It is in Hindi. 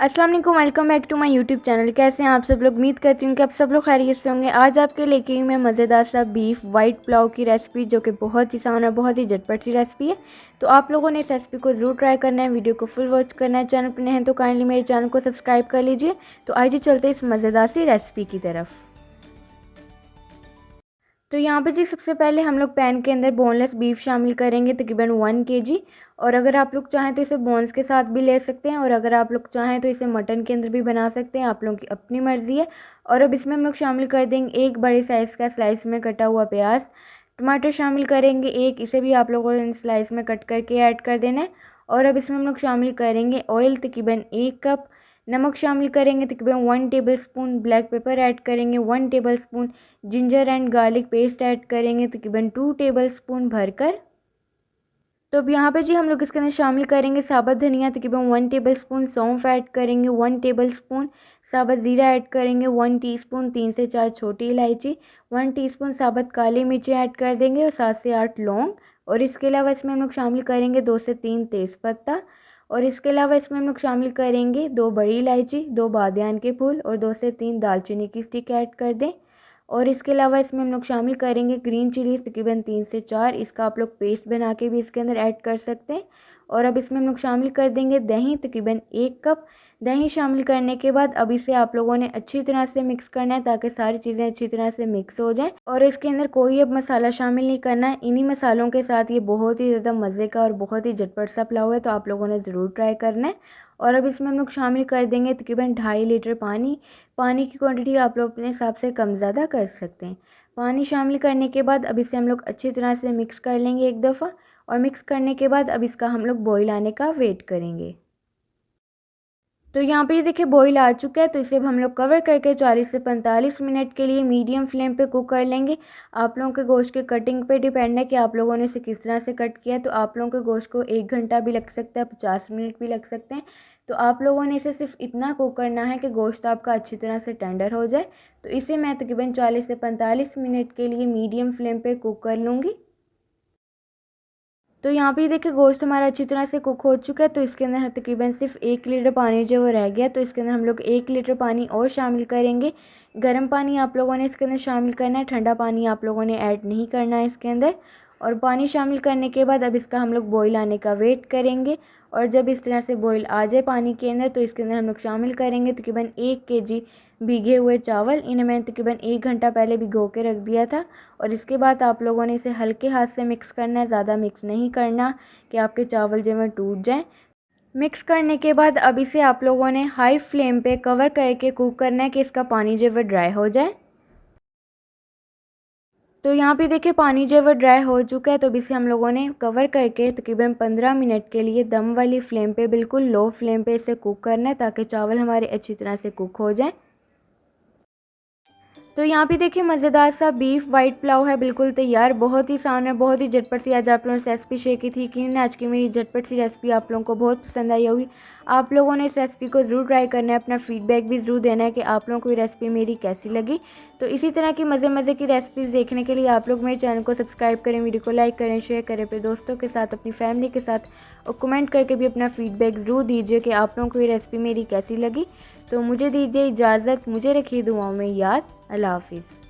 अस्सलाम वालेकुम, welcome back to my YouTube channel. कैसे हैं आप सब लोग? उम्मीद करती हूँ कि आप सब लोग खैरियत से होंगे। आज आपके लेके आई मैं मज़ेदार सा बीफ वाइट पुलाव की रेसिपी, जो कि बहुत ही आसान और बहुत ही झटपट सी रेसिपी है। तो आप लोगों ने इस रेसिपी को ज़रूर ट्राई करना है, वीडियो को फुल वॉच करना है। चैनल पर नए हैं तो काइंडली मेरे चैनल को सब्सक्राइब कर लीजिए। तो आइए चलते इस मज़ेदार सी रेसिपी की तरफ। तो यहाँ पे जी सबसे पहले हम लोग पैन के अंदर बोनलेस बीफ शामिल करेंगे, तकरीबन 1 kg। और अगर आप लोग चाहें तो इसे बोन्स के साथ भी ले सकते हैं, और अगर आप लोग चाहें तो इसे मटन के अंदर भी बना सकते हैं, आप लोगों की अपनी मर्ज़ी है। और अब इसमें हम लोग शामिल कर देंगे एक बड़े साइज़ का स्लाइस में कटा हुआ प्याज। टमाटर शामिल करेंगे एक, इसे भी आप लोगों ने स्लाइस में कट करके ऐड कर देना है। और अब इसमें हम लोग शामिल करेंगे ऑयल, तकरीबन 1 कप। नमक शामिल करेंगे तकरीबन 1 टेबलस्पून। ब्लैक पेपर ऐड करेंगे 1 tablespoon. Ginger and garlic paste add करेंगे तकरीबन 2 टेबलस्पून भरकर। तो अब यहाँ पे जी हम लोग इसके अंदर शामिल करेंगे साबुत धनिया, तकरीबन 1 टेबलस्पून। सौंफ ऐड करेंगे 1 टेबलस्पून। साबुत ज़ीरा ऐड करेंगे 1 टीस्पून। 3 से 4 छोटी इलायची, 1 टीस्पून साबुत काली मिर्ची ऐड कर देंगे, और 7 से 8 लौंग। और इसके अलावा इसमें हम लोग शामिल करेंगे 2 से 3 तेज़पत्ता। और इसके अलावा इसमें हम लोग शामिल करेंगे 2 बड़ी इलायची, 2 बादियान के फूल और 2 से 3 दालचीनी की स्टिक ऐड कर दें। और इसके अलावा इसमें हम लोग शामिल करेंगे ग्रीन चिलीज़, तकरीबन 3 से 4। इसका आप लोग पेस्ट बना के भी इसके अंदर ऐड कर सकते हैं। और अब इसमें हम लोग शामिल कर देंगे दही, तकरीबन 1 कप। दही शामिल करने के बाद अब इसे आप लोगों ने अच्छी तरह से मिक्स करना है, ताकि सारी चीज़ें अच्छी तरह से मिक्स हो जाएं। और इसके अंदर कोई अब मसाला शामिल नहीं करना है। इन्हीं मसालों के साथ ये बहुत ही ज़्यादा मज़े का और बहुत ही झटपट सा पुलाव है, तो आप लोगों ने ज़रूर ट्राई करना है। और अब इसमें हम लोग शामिल कर देंगे तकरीबन 2.5 लीटर पानी। पानी की क्वांटिटी आप लोग अपने हिसाब से कम ज़्यादा कर सकते हैं। पानी शामिल करने के बाद अब इसे हम लोग अच्छी तरह से मिक्स कर लेंगे एक दफ़ा। और मिक्स करने के बाद अब इसका हम लोग बॉईल आने का वेट करेंगे। तो यहाँ पे ये देखिए बॉईल आ चुका है, तो इसे अब हम लोग कवर करके 40 से 45 मिनट के लिए मीडियम फ्लेम पे कुक कर लेंगे। आप लोगों के गोश्त के कटिंग पे डिपेंड है कि आप लोगों ने इसे किस तरह से कट किया है। तो आप लोगों के गोश्त को 1 घंटा भी लग सकता है, 50 मिनट भी लग सकते हैं। तो आप लोगों ने इसे सिर्फ इतना कुक करना है कि गोश्त आपका अच्छी तरह से टेंडर हो जाए। तो इसे मैं तकरीबन 40 से 45 मिनट के लिए मीडियम फ्लेम पर कुक कर लूँगी। तो यहाँ पे देखिए गोश्त हमारा अच्छी तरह से कुक हो चुका है। तो इसके अंदर तकरीबन सिर्फ 1 लीटर पानी जो वो रह गया, तो इसके अंदर हम लोग 1 लीटर पानी और शामिल करेंगे। गर्म पानी आप लोगों ने इसके अंदर शामिल करना है, ठंडा पानी आप लोगों ने ऐड नहीं करना है इसके अंदर। और पानी शामिल करने के बाद अब इसका हम लोग बॉईल आने का वेट करेंगे। और जब इस तरह से बॉईल आ जाए पानी के अंदर, तो इसके अंदर हम लोग शामिल करेंगे तकरीबन 1 kg भीगे हुए चावल। इन्हें मैंने तकरीबन 1 घंटा पहले भिगो के रख दिया था। और इसके बाद आप लोगों ने इसे हल्के हाथ से मिक्स करना है, ज़्यादा मिक्स नहीं करना कि आपके चावल जो है टूट जाएं। मिक्स करने के बाद अब इसे आप लोगों ने हाई फ्लेम पे कवर करके कुक करना है कि इसका पानी जो है ड्राई हो जाए। तो यहाँ पे देखिए पानी जो है वो ड्राई हो चुका है। तो अब इसे हम लोगों ने कवर करके तकरीबन 15 मिनट के लिए दम वाली फ्लेम पे, बिल्कुल लो फ्लेम पे इसे कुक करना है, ताकि चावल हमारे अच्छी तरह से कुक हो जाए। तो यहाँ पे देखिए मज़ेदार सा बीफ वाइट पुलाव है बिल्कुल तैयार। बहुत ही आसान है, बहुत ही झटपट सी आज आप लोगों से रेसिपी शेयर की थी कि आज की मेरी झटपट सी रेसिपी आप लोगों को बहुत पसंद आई होगी। आप लोगों ने इस रेसिपी को ज़रूर ट्राई करना है, अपना फीडबैक भी ज़रूर देना है कि आप लोगों को ये रेसिपी मेरी कैसी लगी। तो इसी तरह की मज़े की रेसिपीज़ देखने के लिए आप लोग मेरे चैनल को सब्सक्राइब करें, वीडियो को लाइक करें, शेयर करें अपने दोस्तों के साथ, अपनी फैमिली के साथ। और कमेंट करके भी अपना फीडबैक ज़रूर दीजिए कि आप लोगों को ये रेसिपी मेरी कैसी लगी। तो मुझे दीजिए इजाज़त, मुझे रखिए दुआओं में याद। अल्लाह हाफिज़।